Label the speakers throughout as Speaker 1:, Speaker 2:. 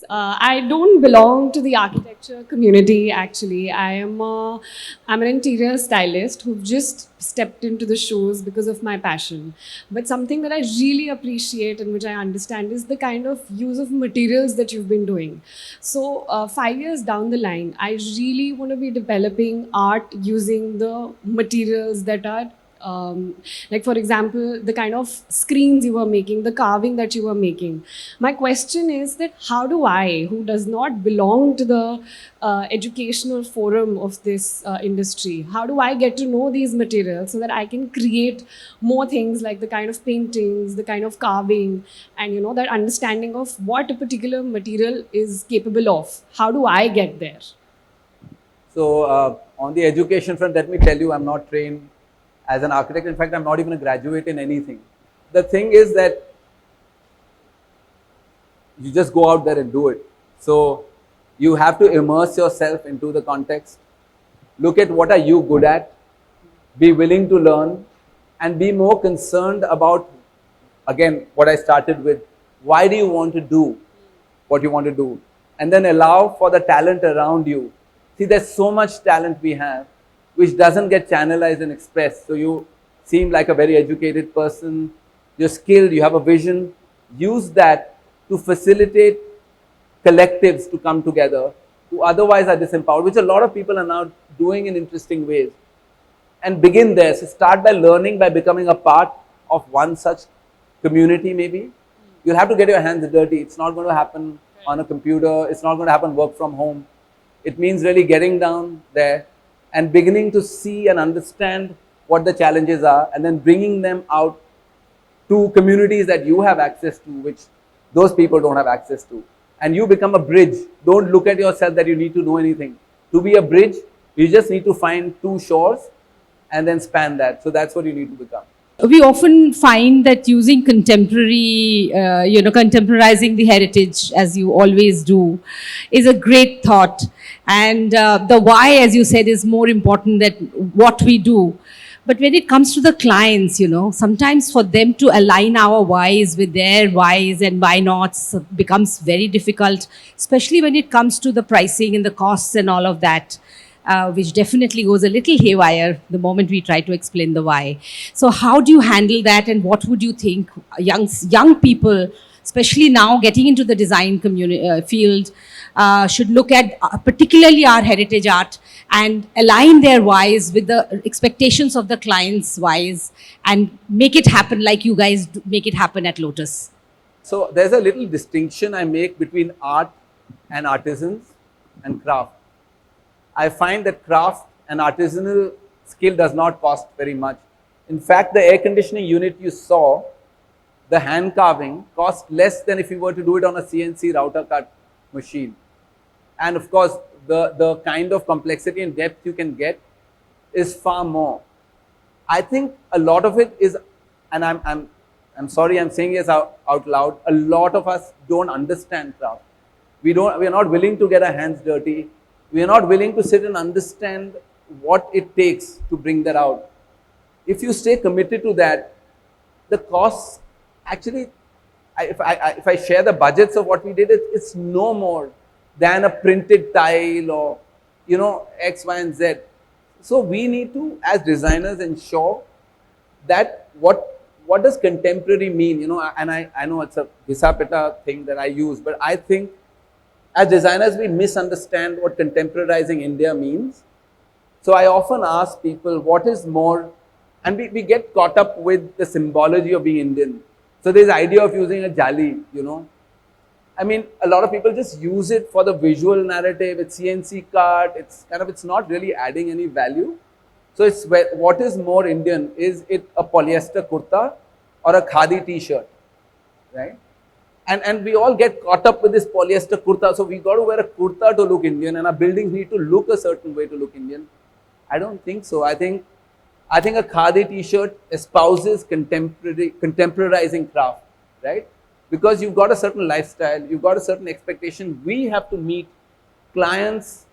Speaker 1: I don't belong to the architecture community actually. I'm an interior stylist who've just stepped into the shoes because of my passion. But something that I really appreciate and which I understand is the kind of use of materials that you've been doing. So 5 years down the line, I really want to be developing art using the materials that are like for example the kind of screens you were making, the carving that you were making. My question is that how do I, who does not belong to the educational forum of this industry, how do I get to know these materials so that I can create more things like the kind of paintings, the kind of carving, and that understanding of what a particular material is capable of? How do I get there?
Speaker 2: So on the education front, let me tell you, I'm not trained as an architect. In fact, I'm not even a graduate in anything. The thing is that you just go out there and do it. So you have to immerse yourself into the context. Look at what are you good at. Be willing to learn and be more concerned about, again, what I started with. Why do you want to do what you want to do? And then allow for the talent around you. See, there's so much talent we have which doesn't get channelized and expressed. So you seem like a very educated person, you're skilled, you have a vision. Use that to facilitate collectives to come together who otherwise are disempowered, which a lot of people are now doing in interesting ways. And begin there. So start by learning, by becoming a part of one such community maybe. You'll have to get your hands dirty. It's not going to happen on a computer. It's not going to happen work from home. It means really getting down there and beginning to see and understand what the challenges are, and then bringing them out to communities that you have access to, which those people don't have access to. And you become a bridge. Don't look at yourself that you need to know anything. To be a bridge, you just need to find two shores and then span that. So that's what you need to become.
Speaker 3: We often find that using contemporary, contemporizing the heritage, as you always do, is a great thought. And the why, as you said, is more important than what we do. But when it comes to the clients, sometimes for them to align our whys with their whys and why nots becomes very difficult, especially when it comes to the pricing and the costs and all of that. Which definitely goes a little haywire the moment we try to explain the why. So how do you handle that, and what would you think young people, especially now getting into the design field, should look at particularly our heritage art and align their whys with the expectations of the client's whys and make it happen like you guys make it happen at Lotus?
Speaker 2: So there's a little distinction I make between art and artisans and craft. I find that craft and artisanal skill does not cost very much. In fact, the air conditioning unit you saw, the hand carving, cost less than if you were to do it on a CNC router cut machine. And of course, the kind of complexity and depth you can get is far more. I think a lot of it is, and I'm sorry I'm saying this out loud, a lot of us don't understand craft. We are not willing to get our hands dirty. We are not willing to sit and understand what it takes to bring that out. If you stay committed to that, the costs actually, if I share the budgets of what we did, it's no more than a printed tile or, X, Y, and Z. So we need to, as designers, ensure that what does contemporary mean, and I know it's a Ghisapeta thing that I use, but I think as designers, we misunderstand what contemporarizing India means. So I often ask people, what is more, and we get caught up with the symbology of being Indian. So there's the idea of using a jali, I mean, a lot of people just use it for the visual narrative. It's CNC cut. It's not really adding any value. So it's what is more Indian? Is it a polyester kurta or a khadi t-shirt, right? And we all get caught up with this polyester kurta. So we got to wear a kurta to look Indian, and our buildings need to look a certain way to look Indian. I don't think so. I think a khadi t-shirt espouses contemporarizing craft, right? Because you've got a certain lifestyle, you've got a certain expectation. We have to meet clients'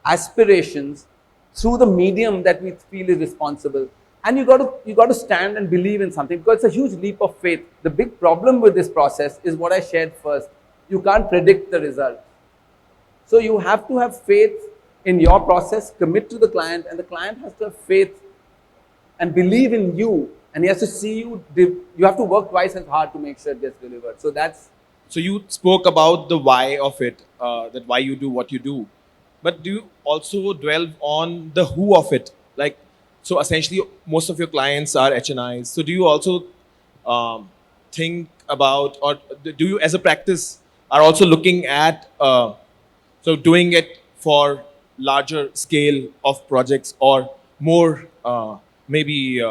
Speaker 2: aspirations through the medium that we feel is responsible. And you got to stand and believe in something, because it's a huge leap of faith. The big problem with this process is what I shared first. You can't predict the result. So you have to have faith in your process, commit to the client, and the client has to have faith and believe in you, and he has to see you. You have to work twice as hard to make sure it gets delivered. So that's
Speaker 4: So you spoke about the why of it, that why you do what you do, but do you also dwell on the who of it? Like, so essentially, most of your clients are HNIs. So do you also think about, or do you, as a practice, are also looking at so doing it for larger scale of projects or more maybe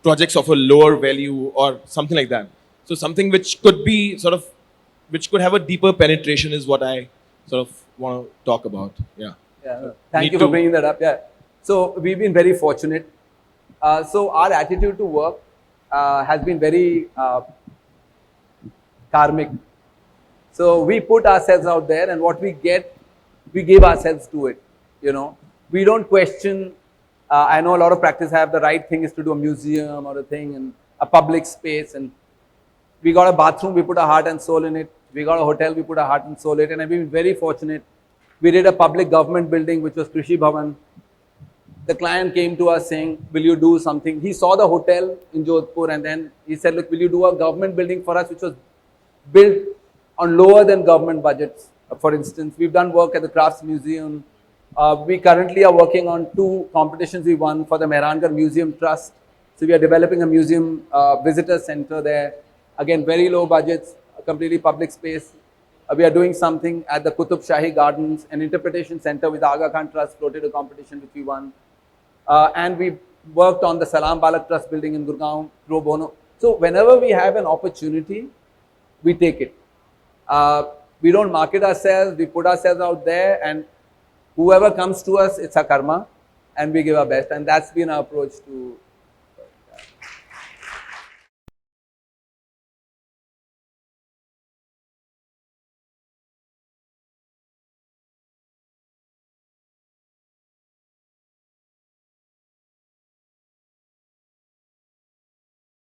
Speaker 4: projects of a lower value or something like that? So something which could be sort of, which could have a deeper penetration is what I sort of want to talk about. Yeah.
Speaker 2: yeah. Thank
Speaker 4: Need
Speaker 2: you for
Speaker 4: to-
Speaker 2: bringing that up. Yeah. So we've been very fortunate. So our attitude to work has been very karmic. So we put ourselves out there, and what we get, we give ourselves to it. You know, we don't question. I know a lot of practice have the right thing is to do a museum or a thing and a public space, and we got a bathroom, we put our heart and soul in it. We got a hotel, we put our heart and soul in it. And I've been very fortunate. We did a public government building, which was Krishi Bhavan. The client came to us saying, will you do something? He saw the hotel in Jodhpur, and then he said, look, will you do a government building for us, which was built on lower than government budgets. For instance, we've done work at the Crafts Museum. We currently are working on 2 competitions we won for the Mehrangarh Museum Trust. So we are developing a museum visitor center there. Again, very low budgets, a completely public space. We are doing something at the Qutub Shahi Gardens, an interpretation center with Aga Khan Trust, floated a competition which we won. And we worked on the Salam Balak Trust building in Gurgaon, pro bono. So whenever we have an opportunity, we take it. We don't market ourselves, we put ourselves out there, and whoever comes to us, it's a karma, and we give our best. And that's been our approach to